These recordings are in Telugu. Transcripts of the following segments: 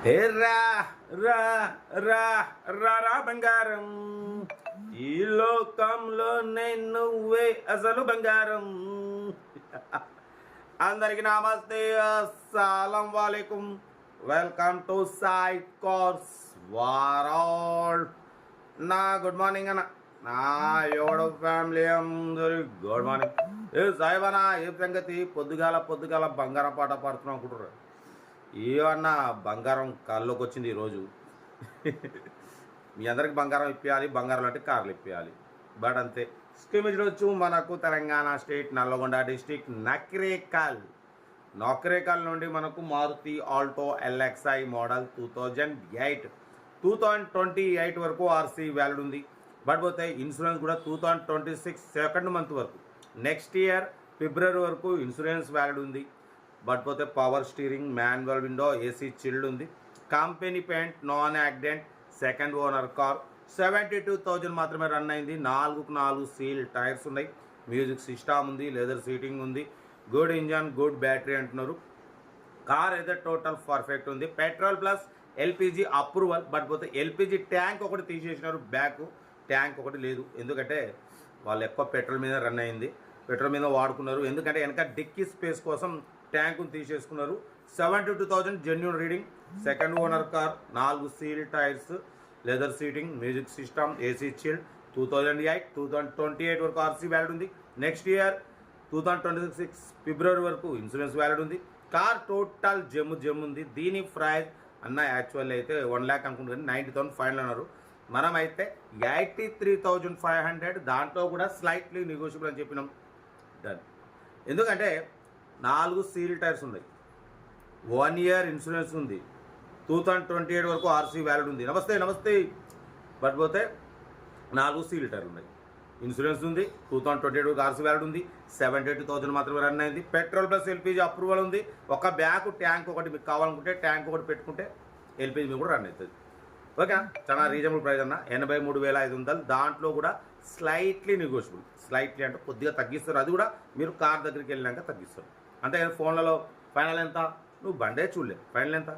హే రా రా రా రా రా బంగారం, ఈ లోకంలో నువ్వే అసలు బంగారం. అందరికి నమస్తే, అస్సలం వాలేకుం. వెల్కమ్ టు సైట్ కోర్స్ వారాల్. నా గుడ్ మార్నింగ్ అన్న, నా యోడు ఫ్యామిలీ అందరి గుడ్ మార్నింగ్. ఏ సాయిబనా, ఏ సంగతి? పొద్దుగాల బంగారం పాట పాడుతున్నాం అనుకుంటున్నారు. ఏమన్నా బంగారం కాల్లోకి వచ్చింది ఈరోజు. మీ అందరికి బంగారం ఇప్పించాలి, బంగారం అంటే కార్లు ఇప్పించాలి. బట్ అంతే. స్కీమ్ వచ్చు మనకు తెలంగాణ స్టేట్ నల్లగొండ డిస్టిక్ నకరేకల్ నుండి మనకు మారుతి ఆల్టో LXi మోడల్ 2028 వరకు ఆర్సీ వ్యాలిడ్ ఉంది. బట్ పోతే ఇన్సూరెన్స్ కూడా 2026 సెకండ్ మంత్ వరకు, నెక్స్ట్ ఇయర్ ఫిబ్రవరి వరకు ఇన్సూరెన్స్ వ్యాలిడ్ ఉంది. బట్ పోతే power steering, manual window, AC chilled ఉంది. Company paint, non accident, second owner car. 72,000 మాత్రమే రన్ అయింది. 4 సీల్ టైర్స్ ఉన్నాయి. మ్యూజిక్ సిస్టమ్ ఉంది, లెదర్ సీటింగ్ ఉంది, గుడ్ ఇంజన్, గుడ్ బ్యాటరీ అంటున్నారు. కార్ అయితే టోటల్ పర్ఫెక్ట్ ఉంది. Petrol plus LPG approval. But పోతే LPG ట్యాంక్ ఒకటి తీసేసినారు, బ్యాక్ ట్యాంక్ ఒకటి లేదు. ఎందుకంటే వాళ్ళు ఎక్కువ పెట్రోల్ మీద రన్ అయింది, పెట్రోల్ మీద వాడుకున్నారు. ఎందుకంటే వెనక డిక్కీ స్పేస్ కోసం ట్యాంకును తీసేసుకున్నారు. 72,000 genuine reading. Second owner car, 4 seal tyres, leather seating, music system, AC chilled. 2028 వరకు ఆర్సీ వ్యాలిడ్ ఉంది. నెక్స్ట్ ఇయర్ 2026 ఫిబ్రవరి వరకు ఇన్సూరెన్స్ వ్యాలిడ్ ఉంది. కార్ టోటల్ జెమ్ ఉంది. దీని ప్రైస్ అన్న యాక్చువల్ అయితే 1 lakh అనుకుంటుంది, 90,000 ఫైనల్ అన్నారు. మనమైతే 83,500, దాంట్లో కూడా స్లైట్లీ నెగోషియబుల్ అని చెప్పినాం. డన్. ఎందుకంటే 4 సీల్ టైర్స్ ఉన్నాయి, 1 year ఇన్సూరెన్స్ ఉంది, 2028 వరకు ఆర్సీ వ్యాలిడ్ ఉంది. నమస్తే. బట్ పోతే 4 సీల్ టైర్ ఉన్నాయి, ఇన్సూరెన్స్ ఉంది, 2028 వరకు ఆర్సీ వ్యాలిడ్ ఉంది. 72,000 మాత్రమే రన్ అయింది. పెట్రోల్ ప్లస్ LPG అప్రూవల్ ఉంది. ఒక బ్యాక్ ట్యాంక్ ఒకటి మీకు కావాలనుకుంటే ట్యాంక్ ఒకటి పెట్టుకుంటే LPG మీకు కూడా రన్ అవుతుంది. ఓకే, చాలా రీజనబుల్ ప్రైస్ అన్న, 83,500. దాంట్లో కూడా స్లైట్లీ నెగోషియబుల్. స్లైట్లీ అంటే కొద్దిగా తగ్గిస్తారు, అది కూడా మీరు కార్ దగ్గరికి వెళ్ళినాక తగ్గిస్తారు. అంతే ఫోన్లలో ఫైనల్ ఎంత, నువ్వు బండే చూడలేదు, ఫైనల్ ఎంత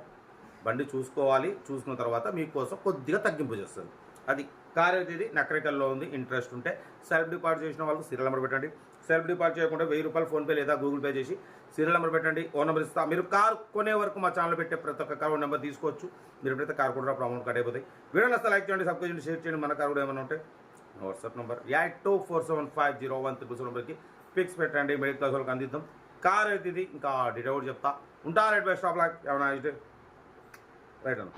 బండి చూసుకోవాలి. చూసుకున్న తర్వాత మీకోసం కొద్దిగా తగ్గింపు చేస్తారు. అది కార్ అయితే ఇది నకరేకల్లో ఉంది. ఇంట్రెస్ట్ ఉంటే సెల్ఫ్ డిపాజిట్ చేసిన వాళ్ళకు సీరియల్ నెంబర్ పెట్టండి. సెల్ఫ్ డిపాజిట్ చేయకుండా 1000 రూపాయలు ఫోన్పే లేదా గూగుల్ పే చేసి సీరియల్ నెంబర్ పెట్టండి. ఓ నెంబర్ ఇస్తా. మీరు కార్ కొనే వరకు మా ఛానల్ పెట్టే ప్రతి ఒక్క కార్ నెంబర్ తీసుకోవచ్చు. మీరు ఎప్పుడైతే కార్ కొంటారో అప్పుడు అమౌంట్ కట్ అయిపోతాయి. వీడియో నచ్చితే లైక్ చేయండి, సబ్స్క్రైబ్ చేయండి, షేర్ చేయండి. మన కార్ కూడా ఏమైనా ఉంటే వాట్సాప్ నెంబర్ 82475013 నెంబర్కి పిక్స్ పెట్టండి. మిడిల్ క్లాస్ వాళ్ళకి అందిద్దాం. కార్ అయితే ఇది. ఇంకా డీటెయిల్ జెప్తా ఉంటా. రైట్ బై స్టాప్ లాక్ ఏమైనా అయితే రైట్ అన్న.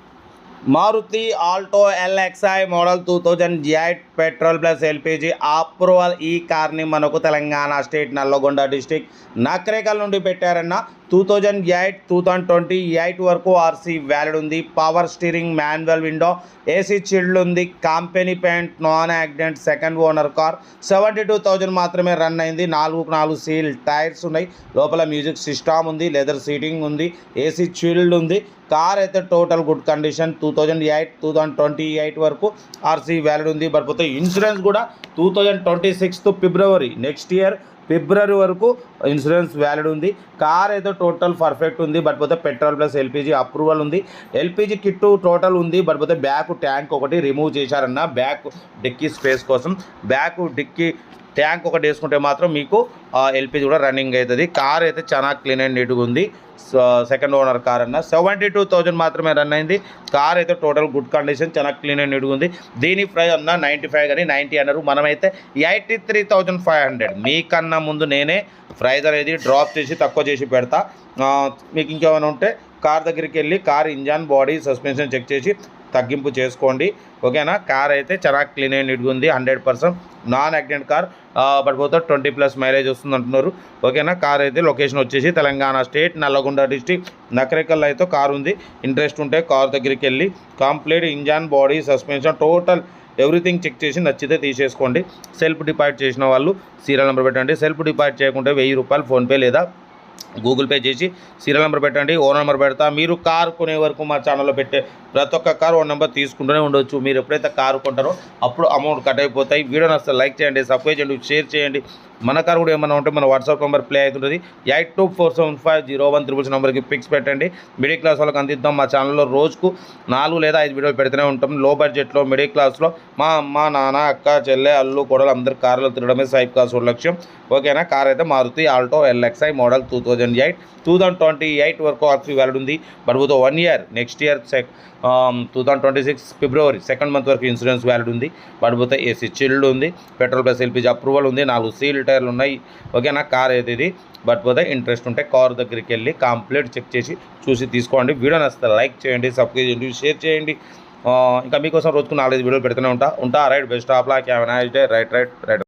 Maruti Alto LXi model 2008 petrol plus LPG approval. ఈ కార్ని మనకు తెలంగాణ స్టేట్ నల్లగొండ డిస్టిక్ నకరేకల్ నుండి పెట్టారన్న. 2028 వరకు ఆర్సీ వ్యాలిడ్ ఉంది. Power steering, manual window, AC chilled ఉంది. Company paint, non accident, second owner car. 72,000 మాత్రమే రన్ అయింది. 4 సీల్ టైర్స్ ఉన్నాయి. లోపల మ్యూజిక్ సిస్టమ్ ఉంది, లెదర్ సీటింగ్ ఉంది, ఏసీ చిల్డ్ ఉంది. కార్ అయితే టోటల్ గుడ్ కండిషన్. 2028 వరకు ఆర్సీ వ్యాలిడ్ ఉంది. పడిపోతే ఇన్సూరెన్స్ కూడా 2026 ఫిబ్రవరి, నెక్స్ట్ ఇయర్ ఫిబ్రవరి వరకు ఇన్సూరెన్స్ వ్యాలిడ్ ఉంది. కార్ అయితే టోటల్ పర్ఫెక్ట్ ఉంది. బట్ పోతే పెట్రోల్ ప్లస్ LPG అప్రూవల్ ఉంది. LPG కిట్ టోటల్ ఉంది. బట్ పోతే బ్యాక్ ట్యాంక్ ఒకటి రిమూవ్ చేశారన్న, బ్యాక్ డిక్కీ స్పేస్ కోసం. బ్యాక్ డిక్కీ ట్యాంక్ ఒకటి వేసుకుంటే మాత్రం మీకు LPG కూడా రన్నింగ్ అవుతుంది. కార్ అయితే చాలా క్లీన్ అండ్ నీట్గా ఉంది. సెకండ్ ఓనర్ కార్ అన్న. 72,000 మాత్రమే రన్ అయింది. కార్ అయితే టోటల్ గుడ్ కండిషన్, చాలా క్లీన్ అండ్ నీట్గా ఉంది. దీని ప్రైస్ అన్న 95 కానీ 90 అన్నారు. మనమైతే 83,500. మీకన్నా ముందు నేనే ప్రైస్ అనేది డ్రాప్ చేసి తక్కువ చేసి పెడతా. మీకు ఇంకేమైనా ఉంటే కార్ దగ్గరికి వెళ్ళి car engine, body, suspension check చేసి తగ్గింపు చేసుకోండి. ఓకేనా. కార్ అయితే చాలా క్లీన్ అండ్ నీట్గా ఉంది. 100% నాన్ యాక్సిడెంట్ కార్. బట్ పోతే 20+ మైలేజ్ వస్తుంది అంటున్నారు. ఓకేనా. కార్ అయితే లొకేషన్ వచ్చేసి తెలంగాణ స్టేట్ నల్లగొండ డిస్టిక్ నకరేకల్ అయితే కార్ ఉంది. ఇంట్రెస్ట్ ఉంటే కార్ దగ్గరికి వెళ్ళి complete engine, body, suspension total everything check చేసి నచ్చితే తీసేసుకోండి. సెల్ఫ్ డిపాజిట్ చేసిన వాళ్ళు సీరియల్ నెంబర్ పెట్టండి. సెల్ఫ్ డిపాజిట్ చేయకుంటే 1000 రూపాయలు ఫోన్పే లేదా గూగుల్ పే చేసి సీరియల్ నెంబర్ పెట్టండి. ఓ నెంబర్ పెడతా. మీరు కార్ కొనే వరకు మా ఛానల్లో పెట్టే ప్రతి ఒక్క కార్ ఓ నెంబర్ తీసుకుంటూనే ఉండొచ్చు. మీరు ఎప్పుడైతే కారు కొంటారో అప్పుడు అమౌంట్ కట్ అయిపోతాయి. వీడియో నచ్చితే లైక్ చేయండి, సబ్స్క్రైబ్ చేయండి, షేర్ చేయండి. మన కార్ కూడా ఏమన్నా ఉంటే మన వాట్సాప్ నెంబర్ ప్లే అవుతుంటుంది 82475016 నెంబర్కి పిక్స్ పెట్టండి. మిడిల్ క్లాస్ వాళ్ళకి అందిద్దాం. మా ఛానల్లో రోజుకు 4 లేదా 5 వీడియోలు పెడుతూనే ఉంటాం. లో బడ్జెట్లో మిడిల్ క్లాస్లో మా అమ్మ నాన్న అక్క చెల్లె అల్లు కొడలు అందరు కార్లో తిరగడమే సైబ్ కార్ లక్ష్యం. ఓకేనా. కార్ అయితే మారుతి ఆల్టో LXi మోడల్ 2028 వరకు ఆర్సీ వ్యాలిడ్ ఉంది. But 1 year next year 2026 February 2nd month వరకు ఇన్సూరెన్స్ వ్యాలిడ్ ఉంది. పడిపోతే ఏసీ చిల్డ్ ఉంది. పెట్రోల్ ప్లస్ LPG అప్రూవల్ ఉంది. 4 సీల్ టైర్లు ఉన్నాయి. ఓకేనా. కార్ అయితే ఇది. బట్ పోతే ఇంట్రెస్ట్ ఉంటే కార్ దగ్గరికి వెళ్ళి కంప్లీట్ చెక్ చేసి చూసి తీసుకోండి. వీడియో నచ్చితే లైక్ చేయండి, సబ్స్క్రైబ్ చేయండి, షేర్ చేయండి. ఇంకా మీకోసం రోజుకు 4-5 వీడియోలు పెడుతూనే ఉంటా. Right. Best of luck. Have a nice day. Right.